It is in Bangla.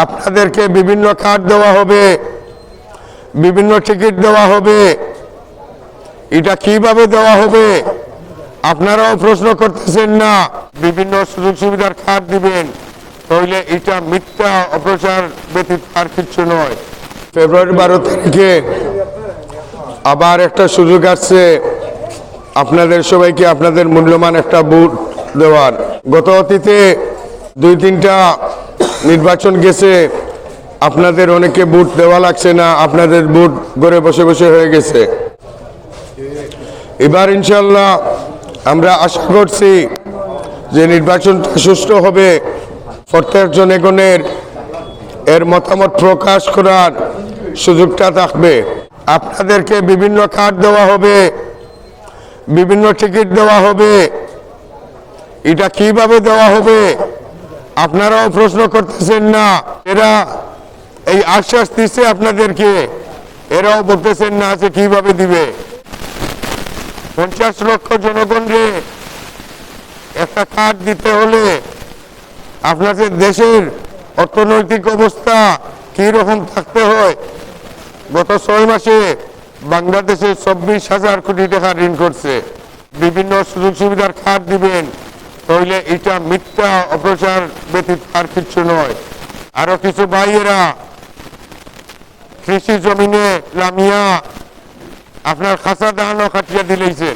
আপনাদেরকে বিভিন্ন কার্ড দেওয়া হবে, বিভিন্ন টিকিট দেওয়া হবে। এটা কিভাবে দেওয়া হবে আপনারাও প্রশ্ন করতেছেন না। বিভিন্ন সুযোগ সুবিধার কার্ড দিবেন, তাহলে এটা মিথ্যা অপপ্রচার ব্যতীত আর কিছু নয়। ফেব্রুয়ারি 12 তারিখে আবার একটা সুযোগ আসছে আপনাদের সবাইকে আপনাদের মূল্যবান একটা ভোট দেওয়ার। গত অতীতে 2-3টা নির্বাচন গেছে, আপনাদের অনেকে ভোট দেওয়া লাগছে না, আপনাদের ভোট ঘরে বসে বসে হয়ে গেছে। এবার ইনশাল্লাহ আমরা আশা করছি যে নির্বাচনটা সুষ্ঠু হবে, প্রত্যেক জনগণের এর মতামত প্রকাশ করার সুযোগটা থাকবে। আপনাদেরকে বিভিন্ন কার্ড দেওয়া হবে, বিভিন্ন টিকিট দেওয়া হবে। এটা কিভাবে দেওয়া হবে আপনারাও প্রশ্ন করতেছেন না। এরা এই আশ্বাস দিচ্ছে আপনাদেরকে, এরাও বলতেছেন না যে কিভাবে দিবে। 50 লক্ষ জনগণকে একটা কার্ড দিতে হলে আপনাদের দেশের অর্থনৈতিক অবস্থা কি রকম থাকতে হয়। গত 6 মাসে বাংলাদেশে 24,000 কোটি টাকা ঋণ করছে। বিভিন্ন সুযোগ সুবিধার কার্ড দিবেন, তাহলে এটা মিথ্যা অপপ্রচার ব্যতীত আর কিছু নয়। আরো কিছু ভাইয়েরা কৃষি জমিনে নামিয়া আপনার খাঁচা দাঁড়ানো খাটিয়া দিলেইছেন।